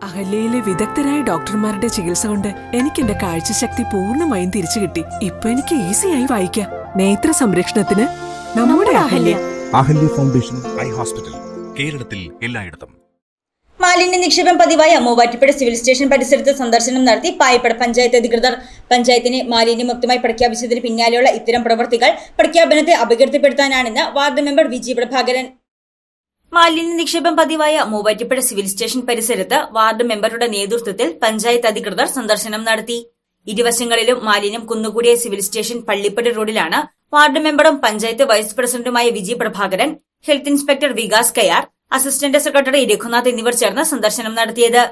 അഹല്യയിലെ വിദഗ്ധരായ ഡോക്ടർമാരുടെ ചികിത്സ കൊണ്ട് എനിക്ക് എന്റെ കാഴ്ചശക്തി പൂർണ്ണമായും തിരിച്ചു കിട്ടി. ഇപ്പൊ എനിക്ക് ഈസിയായി വായിക്കാം. നേത്ര സംരക്ഷണത്തിന് നമ്മുടെ Ahalya. Ahalya foundation eye hospital, കേരളത്തിൽ എല്ലായിടത്തും. മാലിന്യ നിക്ഷേപം പതിവായ മൂവാറ്റുപുഴ സിവിൽ സ്റ്റേഷൻ പരിസരത്ത് സന്ദർശനം നടത്തി പായിപ്പട പഞ്ചായത്ത് അധികൃതർ. പഞ്ചായത്തിനെ മാലിന്യമുക്തമായി പ്രഖ്യാപിച്ചതിന് പിന്നാലെയുള്ള ഇത്തരം പ്രവൃത്തികൾ പ്രഖ്യാപനത്തെ അപകീർത്തിപ്പെടുത്താനാണെന്ന് വാർഡ് മെമ്പർ വിജി പ്രഭാകരൻ. മാലിന്യ നിക്ഷേപം പതിവായ മൂവാറ്റുപുഴ സിവിൽ സ്റ്റേഷൻ പരിസരത്ത് വാർഡ് മെമ്പറുടെ നേതൃത്വത്തിൽ പഞ്ചായത്ത് അധികൃതർ സന്ദർശനം നടത്തി. ഇരുവശങ്ങളിലും മാലിന്യം കുന്നുകൂടിയ സിവിൽ സ്റ്റേഷൻ പള്ളിപ്പടി റോഡിലാണ് വാർഡ് മെമ്പറും പഞ്ചായത്ത് വൈസ് പ്രസിഡന്റുമായ Viji Prabhakaran, health inspector Vikas Kayar, assistant secretary Raghunath എന്നിവർ ചേർന്ന് സന്ദർശനം നടത്തിയത്.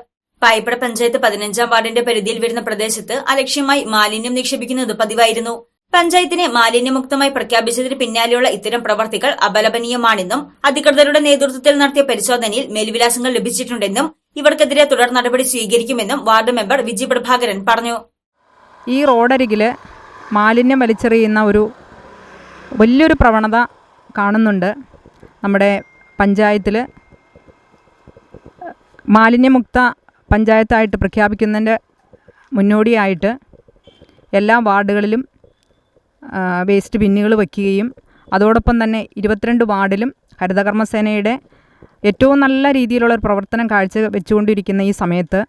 പായിപ്പട പഞ്ചായത്ത് 15-ാം വാർഡിന്റെ പരിധിയിൽ വരുന്ന പ്രദേശത്ത് അലക്ഷ്യമായി മാലിന്യം നിക്ഷേപിക്കുന്നത് പതിവായിരുന്നു. പഞ്ചായത്തിനെ മാലിന്യമുക്തമായി പ്രഖ്യാപിച്ചതിന് പിന്നാലെയുള്ള ഇത്തരം പ്രവർത്തികൾ അപലപനീയമാണെന്നും അധികൃതരുടെ നേതൃത്വത്തിൽ നടത്തിയ പരിശോധനയിൽ മേൽവിലാസങ്ങൾ ലഭിച്ചിട്ടുണ്ടെന്നും ഇവർക്കെതിരെ തുടർ നടപടി സ്വീകരിക്കുമെന്നും വാർഡ് മെമ്പർ വിജി പ്രഭാകരൻ പറഞ്ഞു. ഈ റോഡരികില് മാലിന്യം വലിച്ചെറിയുന്ന ഒരു വലിയൊരു പ്രവണത കാണുന്നുണ്ട്. നമ്മുടെ പഞ്ചായത്തിൽ മാലിന്യമുക്ത പഞ്ചായത്തായിട്ട് പ്രഖ്യാപിക്കുന്നതിൻ്റെ മുന്നോടിയായിട്ട് എല്ലാ വാർഡുകളിലും വേസ്റ്റ് ബിന്നുകൾ വയ്ക്കുകയും അതോടൊപ്പം തന്നെ 22 വാർഡിലും ഹരിതകർമ്മസേനയുടെ ഏറ്റവും നല്ല രീതിയിലുള്ളൊരു പ്രവർത്തനം കാഴ്ചവെച്ചുകൊണ്ടിരിക്കുന്ന ഈ സമയത്ത്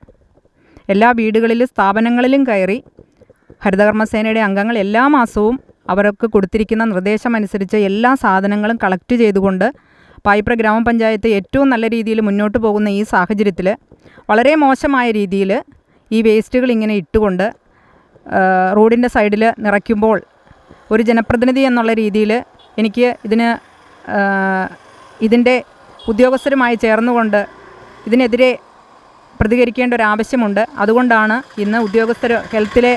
എല്ലാ വീടുകളിലും സ്ഥാപനങ്ങളിലും കയറി ഹരിതകർമ്മസേനയുടെ അംഗങ്ങൾ എല്ലാ മാസവും അവർക്ക് കൊടുത്തിരിക്കുന്ന നിർദ്ദേശമനുസരിച്ച് എല്ലാ സാധനങ്ങളും കളക്ട് ചെയ്തുകൊണ്ട് പായിപ്ര ഗ്രാമപഞ്ചായത്ത് ഏറ്റവും നല്ല രീതിയിൽ മുന്നോട്ട് പോകുന്ന ഈ സാഹചര്യത്തിൽ വളരെ മോശമായ രീതിയിൽ ഈ വേസ്റ്റുകൾ ഇങ്ങനെ ഇട്ടുകൊണ്ട് റോഡിൻ്റെ സൈഡിൽ നിറയ്ക്കുമ്പോൾ ഒരു ജനപ്രതിനിധി എന്നുള്ള രീതിയിൽ എനിക്ക് ഇതിൻ്റെ ഉദ്യോഗസ്ഥരുമായി ചേർന്നുകൊണ്ട് ഇതിനെതിരെ പ്രതികരിക്കേണ്ട ഒരു ആവശ്യമുണ്ട്. അതുകൊണ്ടാണ് ഇന്ന് ഉദ്യോഗസ്ഥർ, ഹെൽത്തിലെ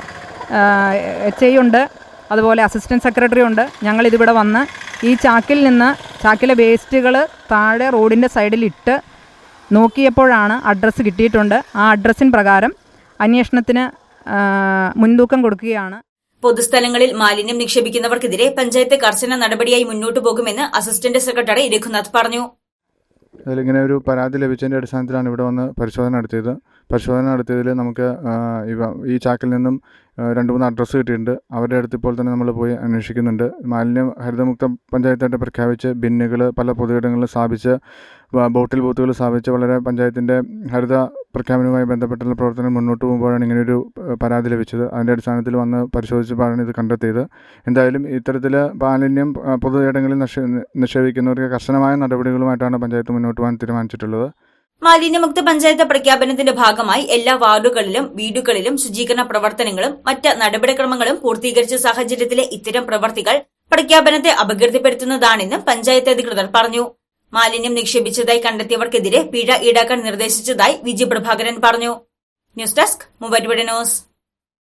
HI ഉണ്ട്, അതുപോലെ അസിസ്റ്റൻറ്റ് സെക്രട്ടറി ഉണ്ട്, ഞങ്ങളിതിവിടെ വന്ന് ഈ ചാക്കിലെ വേസ്റ്റുകൾ താഴെ റോഡിൻ്റെ സൈഡിലിട്ട് നോക്കിയപ്പോഴാണ് അഡ്രസ്സ് കിട്ടിയിട്ടുണ്ട്. ആ അഡ്രസ്സിന് പ്രകാരം അന്വേഷണത്തിന് മുൻതൂക്കം കൊടുക്കുകയാണ്. പൊതുസ്ഥലങ്ങളിൽ മാലിന്യം നിക്ഷേപിക്കുന്നവർക്കെതിരെ പഞ്ചായത്ത് കർശന നടപടിയായി മുന്നോട്ടു പോകുമെന്ന് അസിസ്റ്റന്റ് സെക്രട്ടറി രഘുനാഥ് പറഞ്ഞു. അതിലിങ്ങനെ ഒരു പരാതി ലഭിച്ചതിൻ്റെ അടിസ്ഥാനത്തിലാണ് ഇവിടെ വന്ന് പരിശോധന നടത്തിയതിൽ നമുക്ക് ഈ ചാക്കിൽ നിന്നും 2-3 അഡ്രസ്സ് കിട്ടിയിട്ടുണ്ട്. അവരുടെ അടുത്ത് ഇപ്പോൾ തന്നെ നമ്മൾ പോയി അന്വേഷിക്കുന്നുണ്ട്. മാലിന്യം ഹരിതമുക്ത പഞ്ചായത്തായിട്ട് പ്രഖ്യാപിച്ച് ബിന്നുകൾ പല പൊതുയിടങ്ങളിൽ സ്ഥാപിച്ച് ബോട്ടിൽ ബൂത്തുകൾ സ്ഥാപിച്ച് വളരെ പഞ്ചായത്തിൻ്റെ ഹരിത പ്രഖ്യാപനവുമായി ബന്ധപ്പെട്ടുള്ള പ്രവർത്തനം മുന്നോട്ട് പോകുമ്പോഴാണ് ഇങ്ങനെയൊരു പരാതി ലഭിച്ചത്. അതിൻ്റെ അടിസ്ഥാനത്തിൽ വന്ന് പരിശോധിച്ചപ്പോഴാണ് ഇത് കണ്ടെത്തിയത്. എന്തായാലും ഇത്തരത്തിൽ മാലിന്യം പൊതുയിടങ്ങളിൽ നിക്ഷേപിക്കുന്നവർക്ക് കർശനമായ നടപടികളുമായിട്ടാണ് പഞ്ചായത്ത് മുന്നോട്ട് പോകാൻ തീരുമാനിച്ചിട്ടുള്ളത്. മാലിന്യമുക്ത പഞ്ചായത്ത് പ്രഖ്യാപനത്തിന്റെ ഭാഗമായി എല്ലാ വാർഡുകളിലും വീടുകളിലും ശുചീകരണ പ്രവർത്തനങ്ങളും മറ്റ് നടപടിക്രമങ്ങളും പൂർത്തീകരിച്ച സാഹചര്യത്തിലെ ഇത്തരം പ്രവർത്തികൾ പ്രഖ്യാപനത്തെ അപകീർത്തിപ്പെടുത്തുന്നതാണെന്നും പഞ്ചായത്ത് അധികൃതർ പറഞ്ഞു. മാലിന്യം നിക്ഷേപിച്ചതായി കണ്ടെത്തിയവർക്കെതിരെ പിഴ ഈടാക്കാൻ നിർദ്ദേശിച്ചതായി വിജി പ്രഭാകരൻ പറഞ്ഞു. News desk Muvattupuzha news.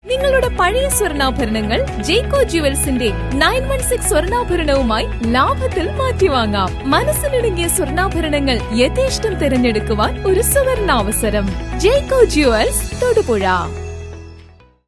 നിങ്ങളുടെ പഴയ സ്വർണ്ണാഭരണങ്ങൾ ജേക്കോ ജുവൽസിന്റെ 916 സ്വർണ്ണാഭരണവുമായി ലാഭത്തിൽ മാറ്റിവാങ്ങാം. മനസ്സിലിടുങ്ങിയ സ്വർണ്ണാഭരണങ്ങൾ യഥേഷ്ടം തിരഞ്ഞെടുക്കുവാൻ ഒരു സുവർണാവസരം. ജേക്കോ ജുവൽസ്, തൊടുപുഴ.